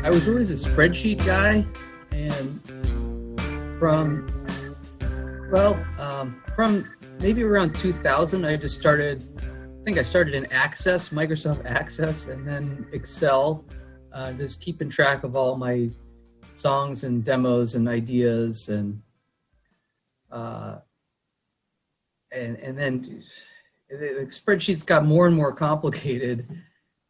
I was always a spreadsheet guy, and from from maybe around 2000, I think I started in Access, Microsoft Access, and then Excel, just keeping track of all my songs and demos and ideas, and then the spreadsheets got more and more complicated,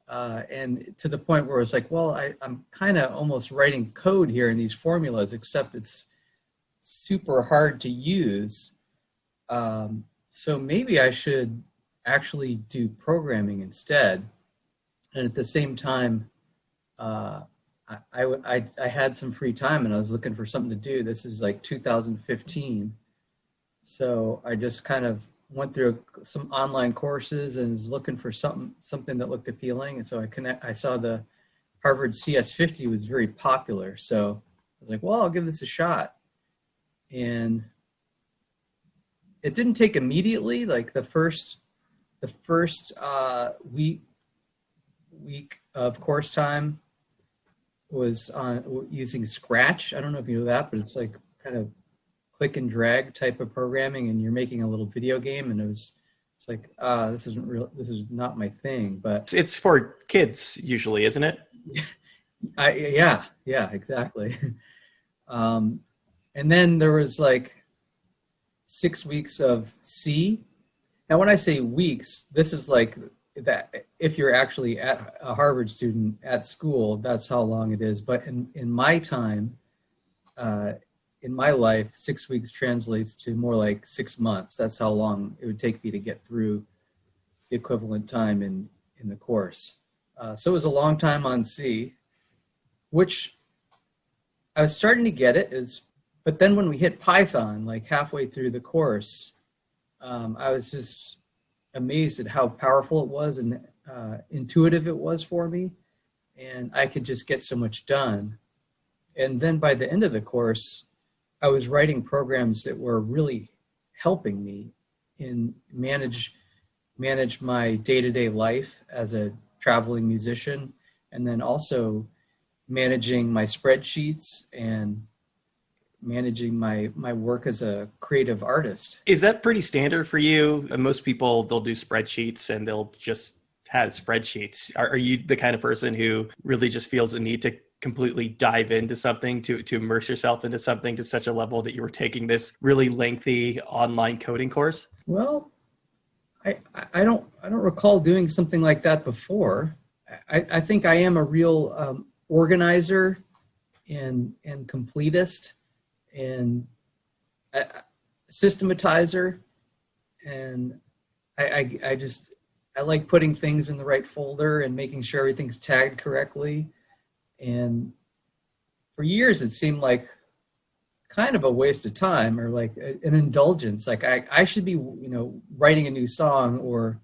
and to the point where it's like, well, I'm kind of almost writing code here in these formulas, except it's super hard to use. So maybe I should actually do programming instead. And at the same time, I had some free time and I was looking for something to do. This is like 2015. So I just kind of went through some online courses and was looking for something that looked appealing. And so I saw the Harvard CS50 was very popular. So I was like, well, I'll give this a shot. And it didn't take immediately. Like the first week of course time was on using Scratch. I don't know if you know that, but it's like kind of click and drag type of programming, and you're making a little video game, and it's like, this is not my thing. But it's for kids usually, isn't it? Yeah, exactly. And then there was like 6 weeks of C. Now, when I say weeks, this is like that. If you're actually a Harvard student at school, that's how long it is. But in my time, in my life, 6 weeks translates to more like 6 months. That's how long it would take me to get through the equivalent time in the course. So it was a long time on C, which I was starting to get it. But then when we hit Python, like halfway through the course, I was just amazed at how powerful it was and intuitive it was for me. And I could just get so much done. And then by the end of the course, I was writing programs that were really helping me in manage my day-to-day life as a traveling musician, and then also managing my spreadsheets and managing my work as a creative artist. Is that pretty standard for you? Most people, they'll do spreadsheets and they'll just have spreadsheets. Are you the kind of person who really just feels the need to completely dive into something, to immerse yourself into something to such a level that you were taking this really lengthy online coding course? Well, I don't recall doing something like that before. I think I am a real organizer and completist and systematizer, and I like putting things in the right folder and making sure everything's tagged correctly. And for years, it seemed like kind of a waste of time, or like an indulgence. Like I should be, writing a new song or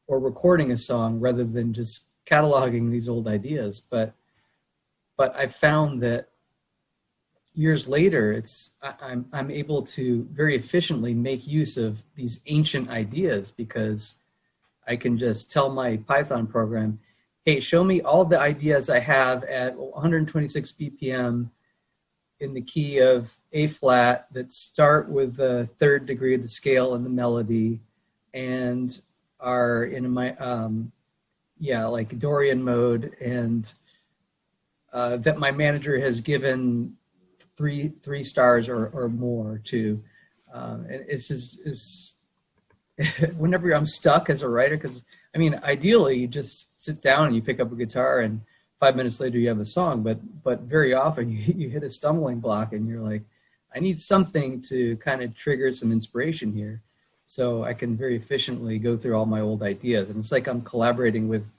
recording a song rather than just cataloging these old ideas. But I found that years later, I'm able to very efficiently make use of these ancient ideas, because I can just tell my Python program, hey, show me all the ideas I have at 126 BPM in the key of A flat that start with the third degree of the scale and the melody, and are in my, like Dorian mode, and that my manager has given three stars or more to. And it's whenever I'm stuck as a writer, because ideally you just sit down and you pick up a guitar and 5 minutes later you have a song, but very often you hit a stumbling block and you're like, I need something to kind of trigger some inspiration here, so I can very efficiently go through all my old ideas. And it's like I'm collaborating with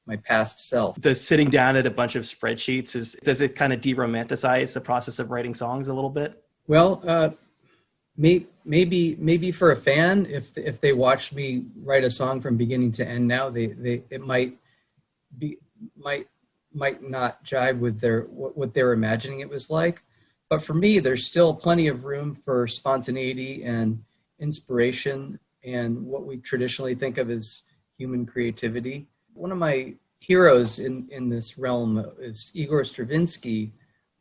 my past self. The sitting down at a bunch of spreadsheets, does it kind of de-romanticize the process of writing songs a little bit? Well, maybe for a fan, if they watched me write a song from beginning to end now, it might not jive with what they're imagining it was like. But for me, there's still plenty of room for spontaneity and inspiration and what we traditionally think of as human creativity. One of my heroes in this realm is Igor Stravinsky,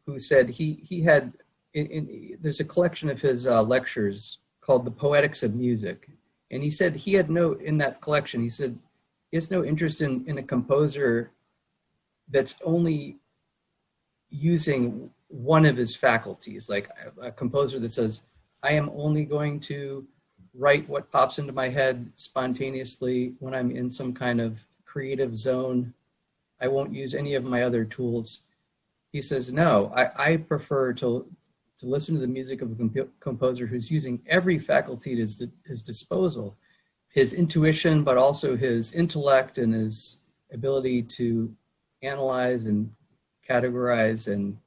who said he had, there's a collection of his lectures called The Poetics of Music. And he said he had no, in that collection, he said he has no interest in a composer that's only using one of his faculties, like a composer that says, I am only going to write what pops into my head spontaneously when I'm in some kind of creative zone. I won't use any of my other tools. He says, no, I prefer to listen to the music of a composer who's using every faculty at his disposal, his intuition, but also his intellect and his ability to analyze and categorize and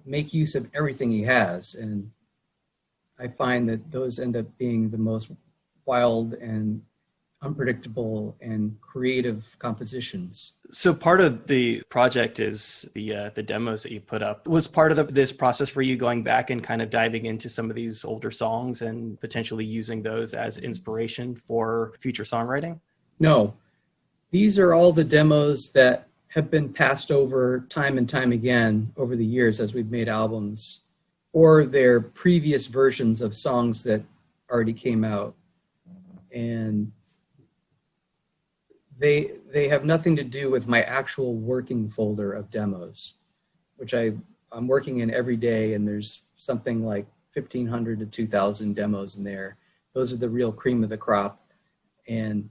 make use of everything he has. And I find that those end up being the most wild and unpredictable and creative compositions. So part of the project is the demos that you put up. Was part of this process for you going back and kind of diving into some of these older songs and potentially using those as inspiration for future songwriting? No, these are all the demos that have been passed over time and time again over the years as we've made albums, or their previous versions of songs that already came out. And they have nothing to do with my actual working folder of demos, which I'm working in every day, and there's something like 1,500 to 2,000 demos in there. Those are the real cream of the crop. And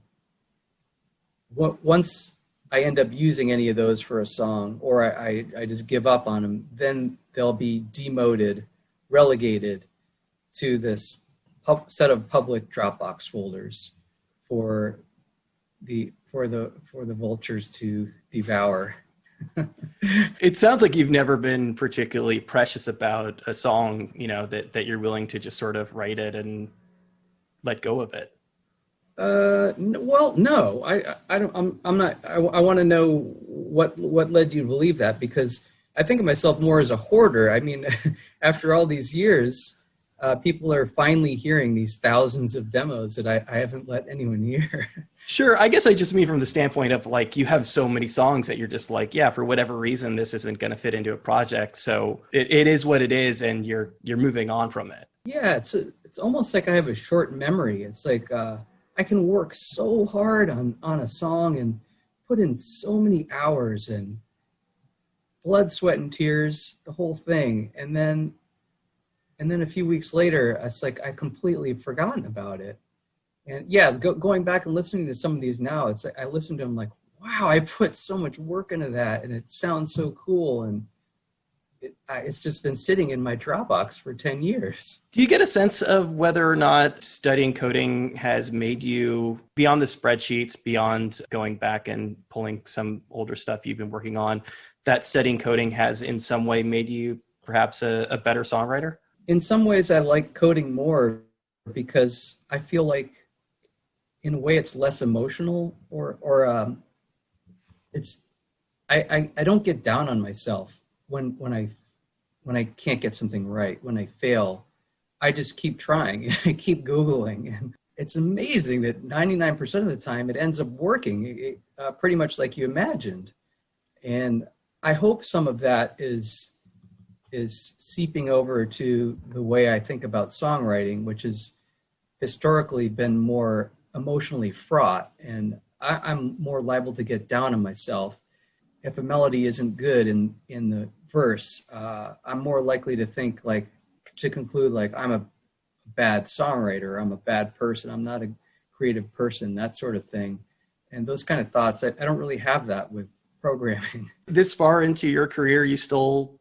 once I end up using any of those for a song, or I just give up on them, then they'll be demoted, relegated to this set of public Dropbox folders for the vultures to devour. It sounds like you've never been particularly precious about a song, that you're willing to just sort of write it and let go of it. Well, no, I don't. I'm not. I want to know what led you to believe that, because I think of myself more as a hoarder. I mean, after all these years, people are finally hearing these thousands of demos that I haven't let anyone hear. Sure. I guess I just mean from the standpoint of like, you have so many songs that you're just like, yeah, for whatever reason, this isn't going to fit into a project. So it is what it is, and you're moving on from it. Yeah, it's almost like I have a short memory. It's like I can work so hard on a song and put in so many hours and blood, sweat, and tears, the whole thing. And then a few weeks later, it's like I completely forgotten about it. And yeah, going back and listening to some of these now, it's like I listen to them like, wow, I put so much work into that, and it sounds so cool. And it's just been sitting in my Dropbox for 10 years. Do you get a sense of whether or not studying coding has made you, beyond the spreadsheets, beyond going back and pulling some older stuff you've been working on, that studying coding has in some way made you perhaps a better songwriter? In some ways, I like coding more because I feel like, in a way, it's less emotional, or it's I don't get down on myself when I can't get something right. When I fail, I just keep trying. I keep Googling, and it's amazing that 99% of the time it ends up working pretty much like you imagined. And I hope some of that is seeping over to the way I think about songwriting, which has historically been more emotionally fraught, and I'm more liable to get down on myself. If a melody isn't good in the verse, I'm more likely to conclude like I'm a bad songwriter, I'm a bad person, I'm not a creative person, that sort of thing. And those kind of thoughts, I don't really have that with programming. This far into your career, you're still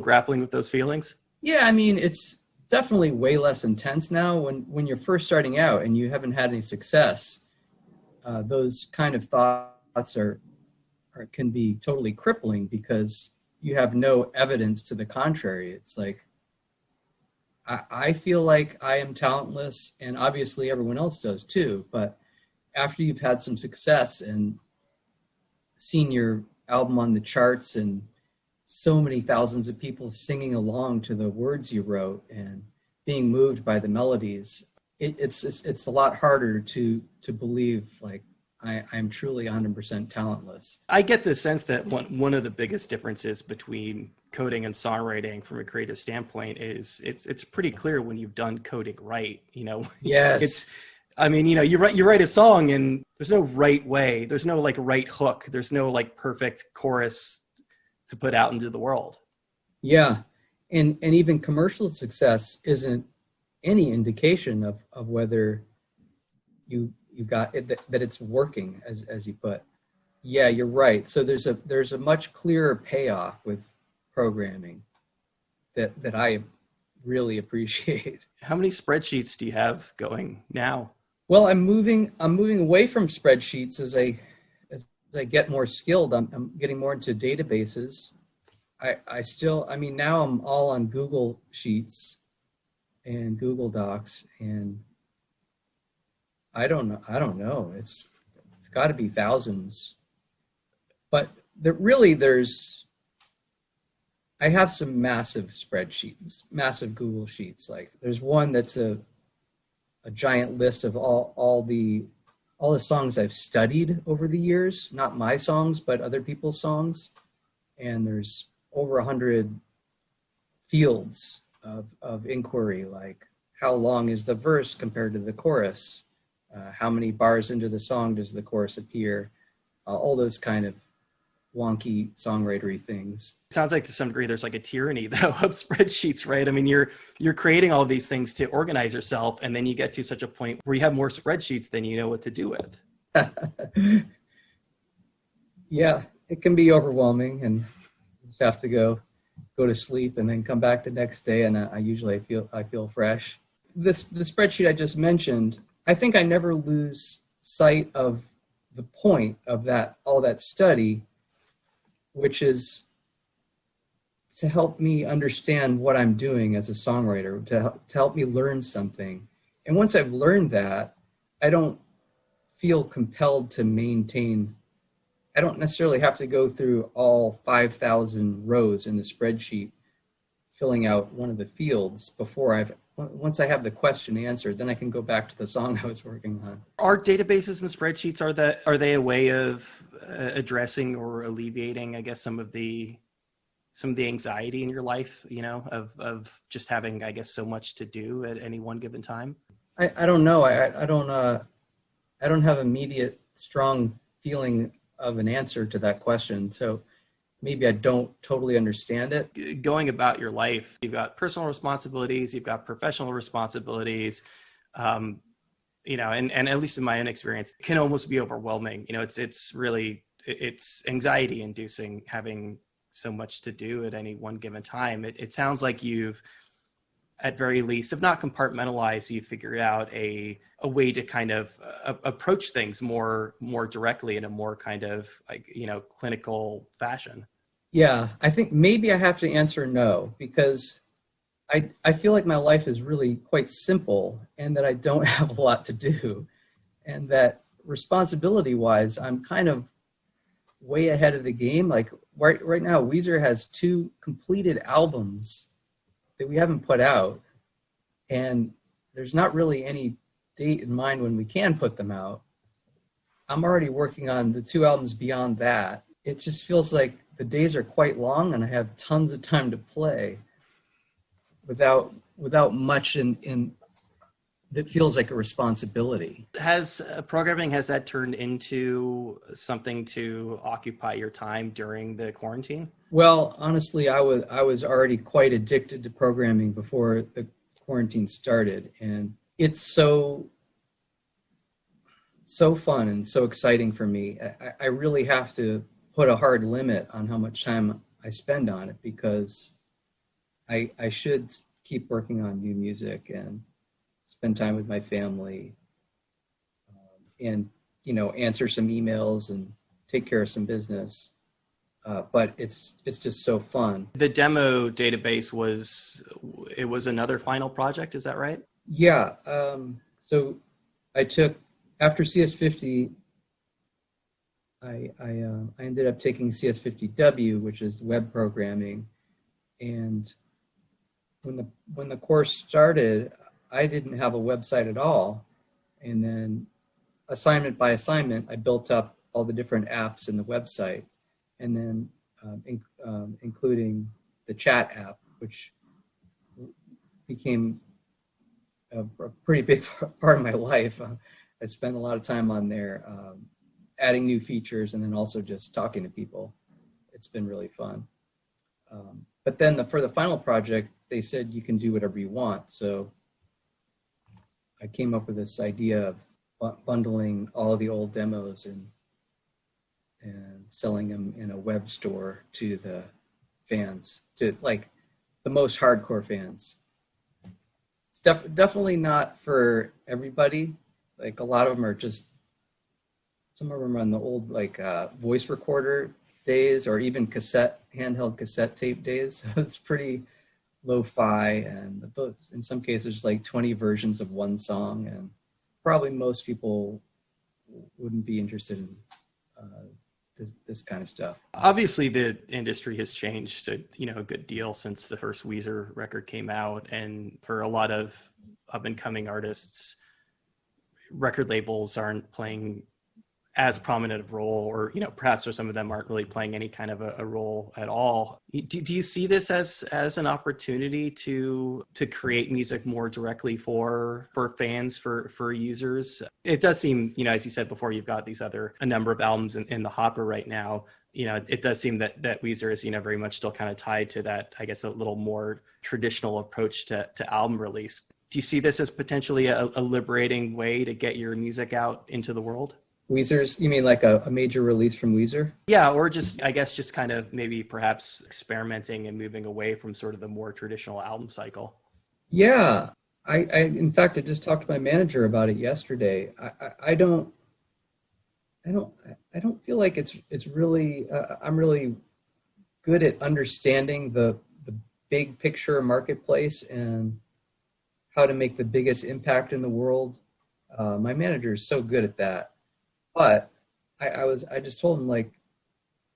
grappling with those feelings? Yeah, I mean, it's definitely way less intense now. When you're first starting out and you haven't had any success, those kind of thoughts can be totally crippling because you have no evidence to the contrary. It's like, I feel like I am talentless, and obviously everyone else does too, but after you've had some success and seen your album on the charts and so many thousands of people singing along to the words you wrote and being moved by the melodies, it's a lot harder to believe like I'm truly 100% talentless. I get the sense that one of the biggest differences between coding and songwriting from a creative standpoint is it's pretty clear when you've done coding right. Yes. I mean, you write a song and there's no right way. There's no like right hook. There's no like perfect chorus to put out into the world. Yeah. And even commercial success isn't any indication of whether you got it, that it's working, as you put. Yeah, you're right. So there's a much clearer payoff with programming that I really appreciate. How many spreadsheets do you have going now? Well, I'm moving away from spreadsheets as I get more skilled. I'm getting more into databases. I mean, now I'm all on Google Sheets and Google Docs, and I don't know. It's got to be thousands. But I have some massive spreadsheets, massive Google Sheets. Like there's one that's a giant list of all the songs I've studied over the years, not my songs, but other people's songs. And there's over 100 fields of inquiry, like how long is the verse compared to the chorus? How many bars into the song does the chorus appear? All those kind of wonky songwritery things. It sounds like to some degree there's like a tyranny though of spreadsheets, right? I mean, you're creating all these things to organize yourself, and then you get to such a point where you have more spreadsheets than you know what to do with. Yeah, it can be overwhelming, and you just have to go to sleep and then come back the next day, and I usually feel fresh. The spreadsheet I just mentioned, I think I never lose sight of the point of all that study, which is to help me understand what I'm doing as a songwriter, to help me learn something. And once I've learned that, I don't feel compelled to maintain. I don't necessarily have to go through all 5,000 rows in the spreadsheet, filling out one of the fields once I have the question answered, then I can go back to the song I was working on. Are databases and spreadsheets, are they a way of addressing or alleviating, I guess, some of the anxiety in your life, of just having, I guess, so much to do at any one given time? I don't know. I don't have immediate strong feeling of an answer to that question. So maybe I don't totally understand it. Going about your life, you've got personal responsibilities, you've got professional responsibilities, and at least in my own experience, it can almost be overwhelming. It's anxiety inducing having so much to do at any one given time. It sounds like you've, at very least, if not compartmentalized, you figured out a way to kind of approach things more directly in a more kind of clinical fashion. Yeah, I think maybe I have to answer no, because I feel like my life is really quite simple, and that I don't have a lot to do, and that responsibility wise, I'm kind of way ahead of the game. Like right now, Weezer has 2 completed albums that we haven't put out, and there's not really any date in mind when we can put them out. I'm already working on the 2 albums beyond that. It just feels like the days are quite long, and I have tons of time to play without much in that feels like a responsibility. Has programming, has that turned into something to occupy your time during the quarantine? Well, honestly, I was already quite addicted to programming before the quarantine started, and it's so fun and so exciting for me. I really have to put a hard limit on how much time I spend on it, because I should keep working on new music and spend time with my family, and answer some emails and take care of some business. But it's just so fun. The demo database was another final project, is that right? Yeah. So I took, after CS50, I ended up taking CS50W, which is web programming. And when the course started, I didn't have a website at all. And then assignment by assignment, I built up all the different apps in the website, and then including the chat app, which became a pretty big part of my life. I spent a lot of time on there, adding new features, and then also just talking to people. It's been really fun. But then for the final project, they said you can do whatever you want. So I came up with this idea of bundling all of the old demos and selling them in a web store to the fans, to like the most hardcore fans. It's definitely not for everybody. Like a lot of them are just, some of them are on the old like voice recorder days, or even handheld cassette tape days. It's pretty lo-fi, and in some cases like 20 versions of one song, and probably most people wouldn't be interested in this kind of stuff. Obviously, the industry has changed a good deal since the first Weezer record came out, and for a lot of up and coming artists, record labels aren't playing as prominent a role, or perhaps for some of them aren't really playing any kind of a role at all. Do you see this as an opportunity to create music more directly for fans, for users? It does seem, as you said before, you've got a number of albums in the hopper right now. It does seem that Weezer is very much still kind of tied to that, I guess, a little more traditional approach to album release. Do you see this as potentially a liberating way to get your music out into the world? Weezer's, you mean like a major release from Weezer? Yeah, or just kind of maybe perhaps experimenting and moving away from sort of the more traditional album cycle. Yeah, I in fact, I just talked to my manager about it yesterday. I don't feel like it's really, I'm really good at understanding the big picture marketplace and how to make the biggest impact in the world. My manager is so good at that. But I just told him, like,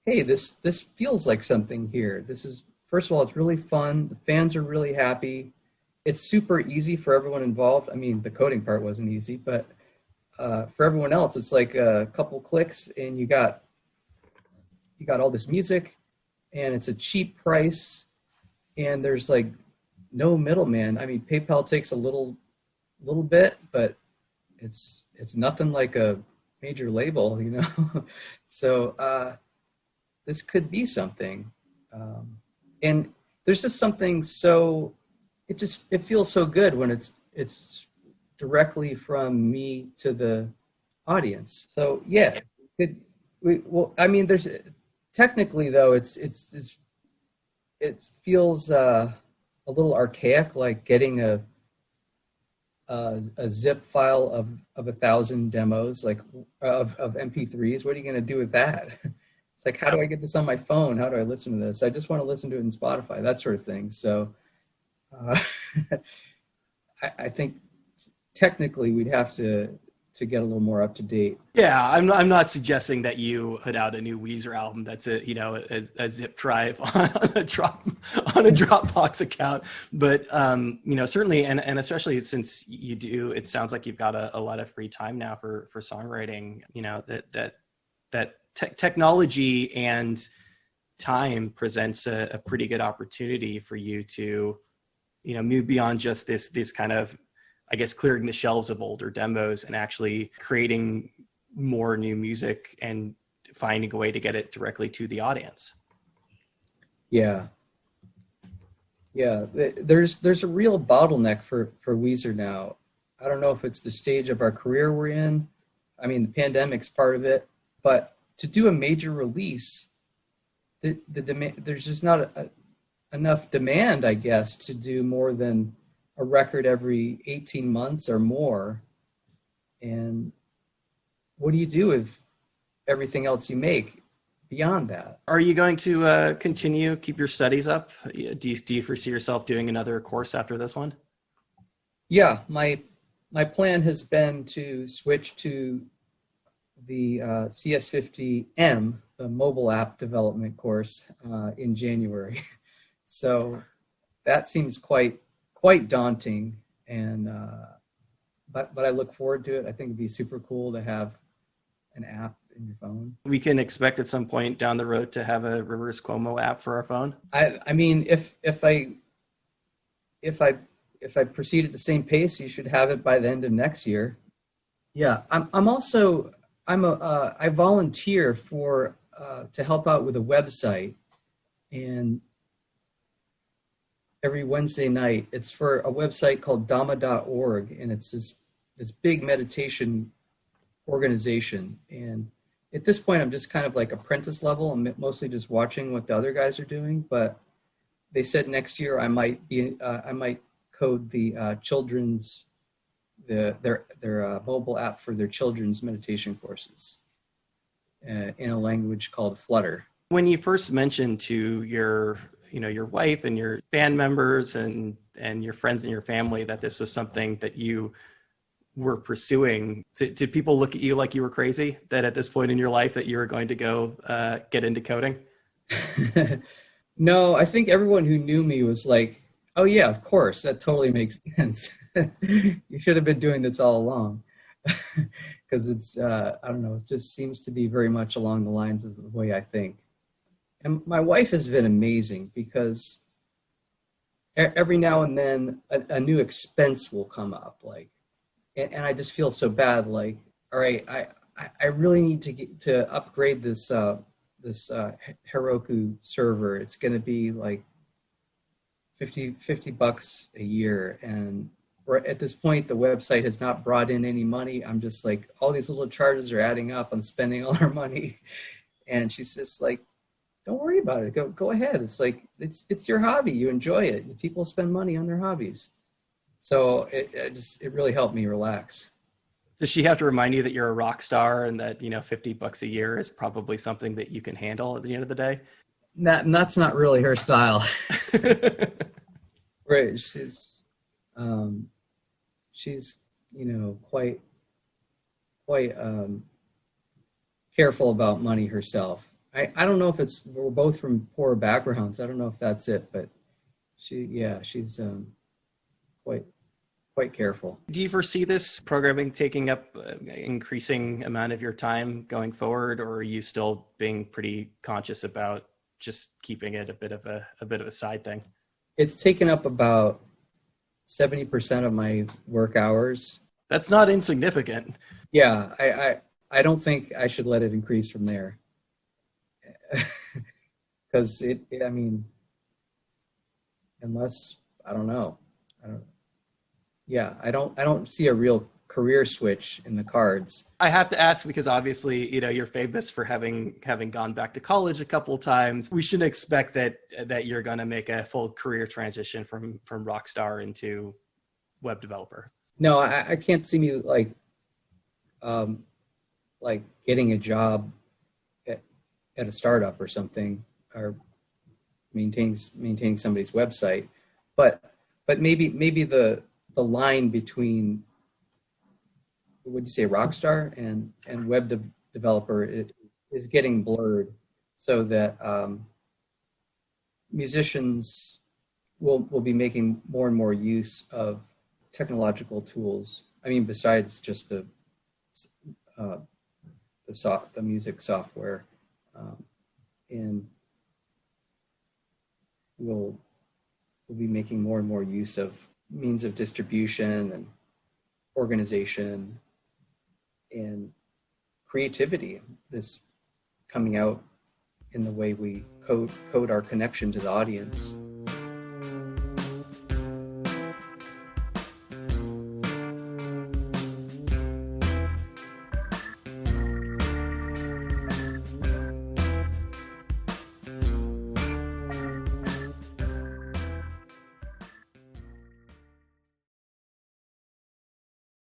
hey, this feels like something here. This is, first of all, it's really fun. The fans are really happy. It's super easy for everyone involved. I mean, the coding part wasn't easy, but for everyone else, it's like a couple clicks and you got all this music, and it's a cheap price, and there's like no middleman. I mean, PayPal takes a little bit, but it's nothing like a major label, So this could be something, and there's just something so it feels so good when it's directly from me to the audience. So yeah, I mean, there's technically though it feels a little archaic, like getting a zip file of 1,000 demos, like of MP3s. What are you going to do with that? It's like, how do I get this on my phone? How do I listen to this? I just want to listen to it in Spotify, that sort of thing. So I think technically we'd have to get a little more up to date. Yeah, I'm not suggesting that you put out a new Weezer album that's a zip drive on a Dropbox account, but certainly, and especially since it sounds like you've got a lot of free time now for songwriting. That technology and time presents a pretty good opportunity for you to move beyond just this kind of, I guess, clearing the shelves of older demos and actually creating more new music and finding a way to get it directly to the audience. Yeah. There's a real bottleneck for Weezer now. I don't know if it's the stage of our career we're in. I mean, the pandemic's part of it, but to do a major release, the demand, there's just not enough demand, I guess, to do more than a record every 18 months or more. And what do you do with everything else you make beyond that? Are you going to keep your studies up? Do you foresee yourself doing another course after this one? Yeah, my plan has been to switch to the CS50M, the mobile app development course, in January. So that seems quite daunting, and but I look forward to it. I think it'd be super cool to have an app in your phone. We can expect at some point down the road to have a Rivers Cuomo app for our phone. I mean, if I if I proceed at the same pace, you should have it by the end of next year. Yeah, I'm also I volunteer for to help out with a website, and every Wednesday night it's for a website called Dhamma.org, and it's this big meditation organization. And at this point, I'm just kind of like apprentice level. I'm mostly just watching what the other guys are doing, but they said next year I might code the children's their mobile app for their children's meditation courses in a language called Flutter. When you first mentioned to your wife and your band members and your friends and your family that this was something that you were pursuing, did people look at you like you were crazy, that at this point in your life that you were going to go get into coding? No, I think everyone who knew me was like, oh yeah, of course, that totally makes sense. You should have been doing this all along. Because it's, I don't know, it just seems to be very much along the lines of the way I think. And my wife has been amazing because every now and then a new expense will come up, like, and I just feel so bad, like, all right, I really need to upgrade this Heroku server. It's going to be like $50 a year, and at this point the website has not brought in any money. I'm just like, all these little charges are adding up. I'm spending all our money. And she's just like, don't worry about it, go ahead. It's like, it's your hobby, you enjoy it. People spend money on their hobbies. So it really helped me relax. Does she have to remind you that you're a rock star and that, $50 a year is probably something that you can handle at the end of the day? That's not really her style. Right. She's quite careful about money herself. I don't know if we're both from poor backgrounds. I don't know if that's it, but she's quite careful. Do you foresee this programming taking up increasing amount of your time going forward, or are you still being pretty conscious about just keeping it a bit of a side thing? It's taken up about 70% of my work hours. That's not insignificant. Yeah, I don't think I should let it increase from there. Because I mean, unless, I don't know. I don't see a real career switch in the cards. I have to ask because obviously, you're famous for having gone back to college a couple of times. We shouldn't expect that you're going to make a full career transition from rock star into web developer. No, I can't see me like getting a job at a startup or something, or maintaining somebody's website, but maybe the line between, would you say, rock star and web developer is getting blurred, so that musicians will be making more and more use of technological tools. I mean, besides just the music software, and we'll be making more and more use of means of distribution and organization and creativity. This coming out in the way we code our connection to the audience.